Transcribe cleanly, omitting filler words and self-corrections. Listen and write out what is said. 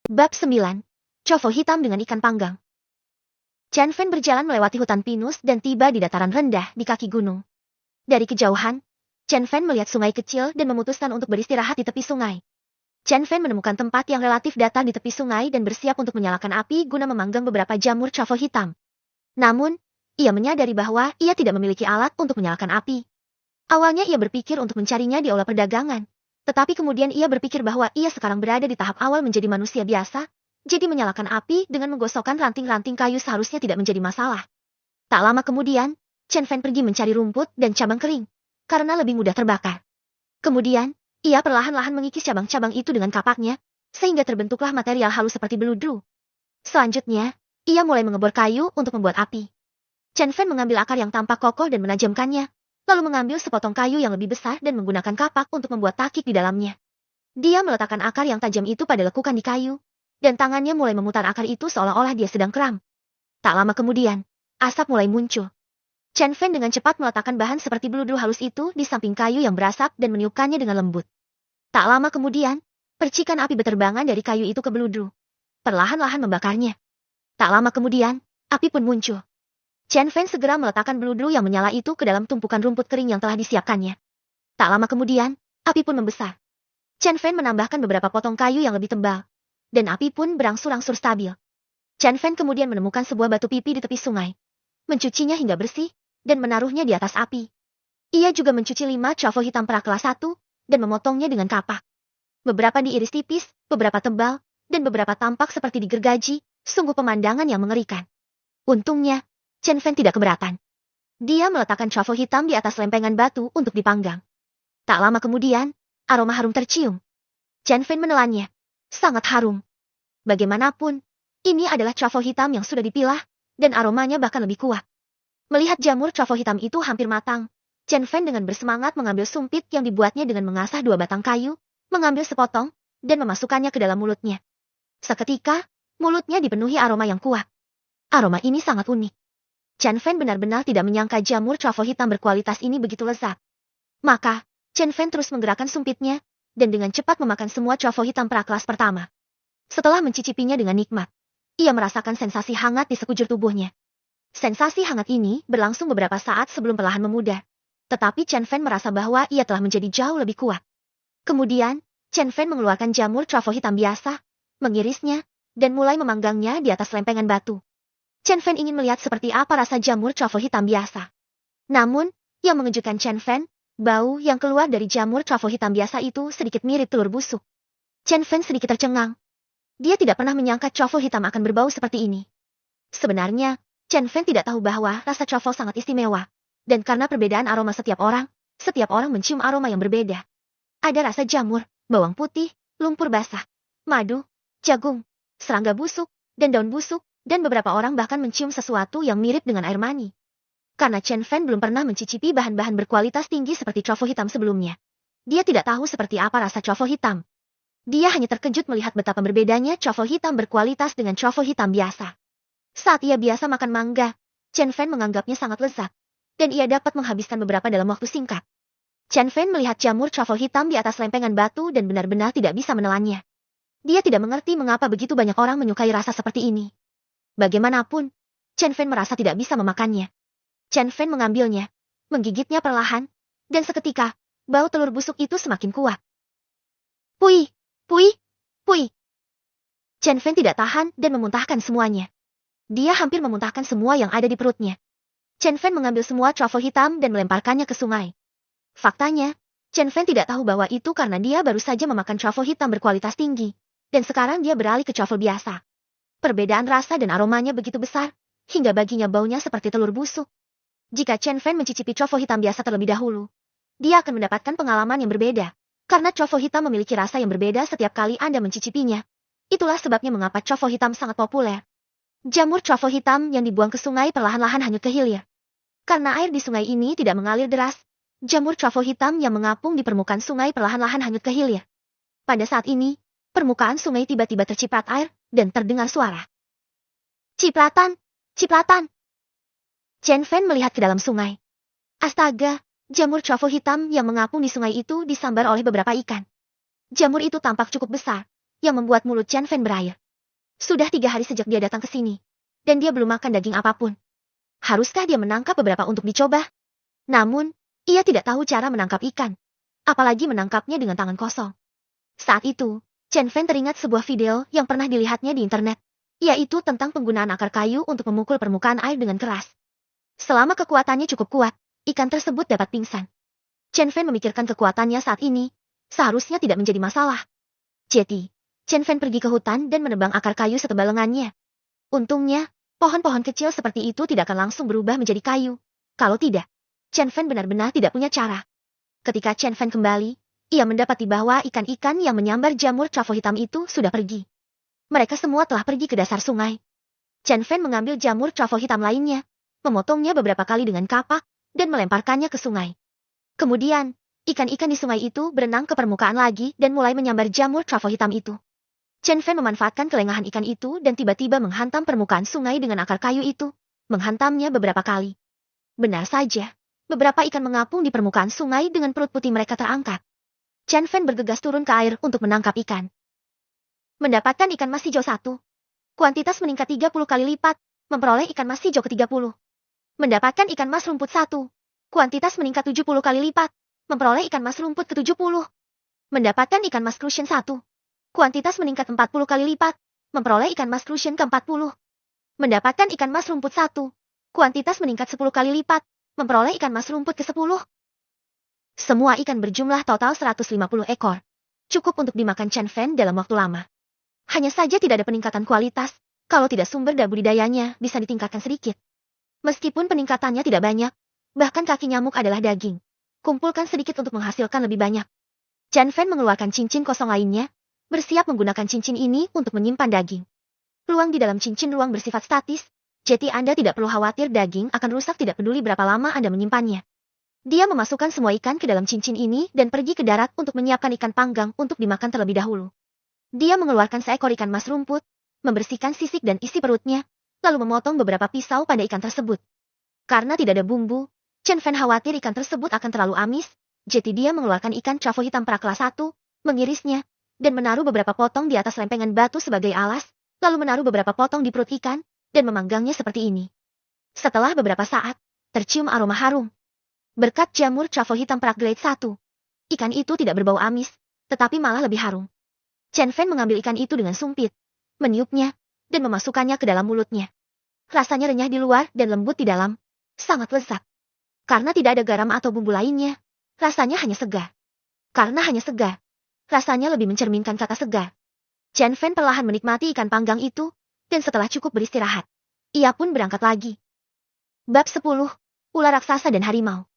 Bab 9. Chovo hitam dengan ikan panggang. Chen Fen berjalan melewati hutan pinus dan tiba di dataran rendah di kaki gunung. Dari kejauhan, Chen Fen melihat sungai kecil dan memutuskan untuk beristirahat di tepi sungai. Chen Fen menemukan tempat yang relatif datar di tepi sungai dan bersiap untuk menyalakan api guna memanggang beberapa jamur chovo hitam. Namun, ia menyadari bahwa ia tidak memiliki alat untuk menyalakan api. Awalnya ia berpikir untuk mencarinya di aula perdagangan. Tetapi kemudian ia berpikir bahwa ia sekarang berada di tahap awal menjadi manusia biasa, jadi menyalakan api dengan menggosokkan ranting-ranting kayu seharusnya tidak menjadi masalah. Tak lama kemudian, Chen Fen pergi mencari rumput dan cabang kering, karena lebih mudah terbakar. Kemudian, ia perlahan-lahan mengikis cabang-cabang itu dengan kapaknya, sehingga terbentuklah material halus seperti beludru. Selanjutnya, ia mulai mengebor kayu untuk membuat api. Chen Fen mengambil akar yang tampak kokoh dan menajamkannya, lalu mengambil sepotong kayu yang lebih besar dan menggunakan kapak untuk membuat takik di dalamnya. Dia meletakkan akar yang tajam itu pada lekukan di kayu, dan tangannya mulai memutar akar itu seolah-olah dia sedang kram. Tak lama kemudian, asap mulai muncul. Chen Fen dengan cepat meletakkan bahan seperti beludru halus itu di samping kayu yang berasap dan meniupkannya dengan lembut. Tak lama kemudian, percikan api beterbangan dari kayu itu ke beludru, perlahan-lahan membakarnya. Tak lama kemudian, api pun muncul. Chen Fen segera meletakkan beludru yang menyala itu ke dalam tumpukan rumput kering yang telah disiapkannya. Tak lama kemudian, api pun membesar. Chen Fen menambahkan beberapa potong kayu yang lebih tebal, dan api pun berangsur-angsur stabil. Chen Fen kemudian menemukan sebuah batu pipi di tepi sungai, mencucinya hingga bersih, dan menaruhnya di atas api. Ia juga mencuci 5 chovo hitam pra kelas 1, dan memotongnya dengan kapak. Beberapa diiris tipis, beberapa tebal, dan beberapa tampak seperti digergaji, sungguh pemandangan yang mengerikan. Untungnya, Chen Fen tidak keberatan. Dia meletakkan chovo hitam di atas lempengan batu untuk dipanggang. Tak lama kemudian, aroma harum tercium. Chen Fen menelannya. Sangat harum. Bagaimanapun, ini adalah chovo hitam yang sudah dipilah, dan aromanya bahkan lebih kuat. Melihat jamur chovo hitam itu hampir matang, Chen Fen dengan bersemangat mengambil sumpit yang dibuatnya dengan mengasah 2 batang kayu, mengambil sepotong, dan memasukkannya ke dalam mulutnya. Seketika, mulutnya dipenuhi aroma yang kuat. Aroma ini sangat unik. Chen Fen benar-benar tidak menyangka jamur chovo hitam berkualitas ini begitu lezat. Maka, Chen Fen terus menggerakkan sumpitnya, dan dengan cepat memakan semua chovo hitam pra-kelas pertama. Setelah mencicipinya dengan nikmat, ia merasakan sensasi hangat di sekujur tubuhnya. Sensasi hangat ini berlangsung beberapa saat sebelum perlahan memudar. Tetapi Chen Fen merasa bahwa ia telah menjadi jauh lebih kuat. Kemudian, Chen Fen mengeluarkan jamur chovo hitam biasa, mengirisnya, dan mulai memanggangnya di atas lempengan batu. Chen Fen ingin melihat seperti apa rasa jamur chovo hitam biasa. Namun, yang mengejutkan Chen Fen, bau yang keluar dari jamur chovo hitam biasa itu sedikit mirip telur busuk. Chen Fen sedikit tercengang. Dia tidak pernah menyangka chovo hitam akan berbau seperti ini. Sebenarnya, Chen Fen tidak tahu bahwa rasa chovo sangat istimewa. Dan karena perbedaan aroma setiap orang mencium aroma yang berbeda. Ada rasa jamur, bawang putih, lumpur basah, madu, jagung, serangga busuk, dan daun busuk. Dan beberapa orang bahkan mencium sesuatu yang mirip dengan air mani. Karena Chen Fen belum pernah mencicipi bahan-bahan berkualitas tinggi seperti chovo hitam sebelumnya. Dia tidak tahu seperti apa rasa chovo hitam. Dia hanya terkejut melihat betapa berbedanya chovo hitam berkualitas dengan chovo hitam biasa. Saat ia biasa makan mangga, Chen Fen menganggapnya sangat lezat, dan ia dapat menghabiskan beberapa dalam waktu singkat. Chen Fen melihat jamur chovo hitam di atas lempengan batu dan benar-benar tidak bisa menelannya. Dia tidak mengerti mengapa begitu banyak orang menyukai rasa seperti ini. Bagaimanapun, Chen Fen merasa tidak bisa memakannya. Chen Fen mengambilnya, menggigitnya perlahan, dan seketika, bau telur busuk itu semakin kuat. Pui, pui, pui. Chen Fen tidak tahan dan memuntahkan semuanya. Dia hampir memuntahkan semua yang ada di perutnya. Chen Fen mengambil semua chovo hitam dan melemparkannya ke sungai. Faktanya, Chen Fen tidak tahu bahwa itu karena dia baru saja memakan chovo hitam berkualitas tinggi, dan sekarang dia beralih ke chovo biasa. Perbedaan rasa dan aromanya begitu besar, hingga baginya baunya seperti telur busuk. Jika Chen Fen mencicipi chovo hitam biasa terlebih dahulu, dia akan mendapatkan pengalaman yang berbeda. Karena chovo hitam memiliki rasa yang berbeda setiap kali Anda mencicipinya. Itulah sebabnya mengapa chovo hitam sangat populer. Jamur chovo hitam yang dibuang ke sungai perlahan-lahan hanyut ke hilir. Karena air di sungai ini tidak mengalir deras, jamur chovo hitam yang mengapung di permukaan sungai perlahan-lahan hanyut ke hilir. Pada saat ini, permukaan sungai tiba-tiba terciprat air, dan terdengar suara. Cipratan, cipratan. Chen Fen melihat ke dalam sungai. Astaga, jamur chovo hitam yang mengapung di sungai itu disambar oleh beberapa ikan. Jamur itu tampak cukup besar, yang membuat mulut Chen Fan berair. Sudah 3 hari sejak dia datang ke sini, dan dia belum makan daging apapun. Haruskah dia menangkap beberapa untuk dicoba? Namun, ia tidak tahu cara menangkap ikan, apalagi menangkapnya dengan tangan kosong. Saat itu, Chen Fan teringat sebuah video yang pernah dilihatnya di internet, yaitu tentang penggunaan akar kayu untuk memukul permukaan air dengan keras. Selama kekuatannya cukup kuat, ikan tersebut dapat pingsan. Chen Fan memikirkan kekuatannya saat ini, seharusnya tidak menjadi masalah. Jadi, Chen Fan pergi ke hutan dan menebang akar kayu setebal lengannya. Untungnya, pohon-pohon kecil seperti itu tidak akan langsung berubah menjadi kayu. Kalau tidak, Chen Fan benar-benar tidak punya cara. Ketika Chen Fan kembali, ia mendapati bahwa ikan-ikan yang menyambar jamur trafo hitam itu sudah pergi. Mereka semua telah pergi ke dasar sungai. Chen Fan mengambil jamur trafo hitam lainnya, memotongnya beberapa kali dengan kapak, dan melemparkannya ke sungai. Kemudian, ikan-ikan di sungai itu berenang ke permukaan lagi dan mulai menyambar jamur trafo hitam itu. Chen Fan memanfaatkan kelengahan ikan itu dan tiba-tiba menghantam permukaan sungai dengan akar kayu itu, menghantamnya beberapa kali. Benar saja, beberapa ikan mengapung di permukaan sungai dengan perut putih mereka terangkat. Chen Fan bergegas turun ke air untuk menangkap ikan. Mendapatkan ikan mas hijau 1. Kuantitas meningkat 30 kali lipat, memperoleh ikan mas hijau ke-30. Mendapatkan ikan mas rumput 1. Kuantitas meningkat 70 kali lipat, memperoleh ikan mas rumput ke-70. Mendapatkan ikan mas crucian 1. Kuantitas meningkat 40 kali lipat, memperoleh ikan mas crucian ke-40. Mendapatkan ikan mas rumput 1. Kuantitas meningkat 10 kali lipat, memperoleh ikan mas rumput ke-10. Semua ikan berjumlah total 150 ekor. Cukup untuk dimakan Chen Fan dalam waktu lama. Hanya saja tidak ada peningkatan kualitas, kalau tidak sumber daya budidayanya bisa ditingkatkan sedikit. Meskipun peningkatannya tidak banyak, bahkan kaki nyamuk adalah daging. Kumpulkan sedikit untuk menghasilkan lebih banyak. Chen Fan mengeluarkan cincin kosong lainnya, bersiap menggunakan cincin ini untuk menyimpan daging. Ruang di dalam cincin ruang bersifat statis, jadi Anda tidak perlu khawatir daging akan rusak tidak peduli berapa lama Anda menyimpannya. Dia memasukkan semua ikan ke dalam cincin ini dan pergi ke darat untuk menyiapkan ikan panggang untuk dimakan terlebih dahulu. Dia mengeluarkan seekor ikan mas rumput, membersihkan sisik dan isi perutnya, lalu memotong beberapa pisau pada ikan tersebut. Karena tidak ada bumbu, Chen Fan khawatir ikan tersebut akan terlalu amis, jadi dia mengeluarkan ikan trafo hitam prakelas 1, mengirisnya, dan menaruh beberapa potong di atas lempengan batu sebagai alas, lalu menaruh beberapa potong di perut ikan, dan memanggangnya seperti ini. Setelah beberapa saat, tercium aroma harum. Berkat jamur trafo hitam pragrade 1, ikan itu tidak berbau amis, tetapi malah lebih harum. Chen Fan mengambil ikan itu dengan sumpit, meniupnya, dan memasukkannya ke dalam mulutnya. Rasanya renyah di luar dan lembut di dalam, sangat lezat. Karena tidak ada garam atau bumbu lainnya, rasanya hanya segar. Karena hanya segar, rasanya lebih mencerminkan kata segar. Chen Fan perlahan menikmati ikan panggang itu, dan setelah cukup beristirahat, ia pun berangkat lagi. Bab 10, Ular Raksasa dan Harimau.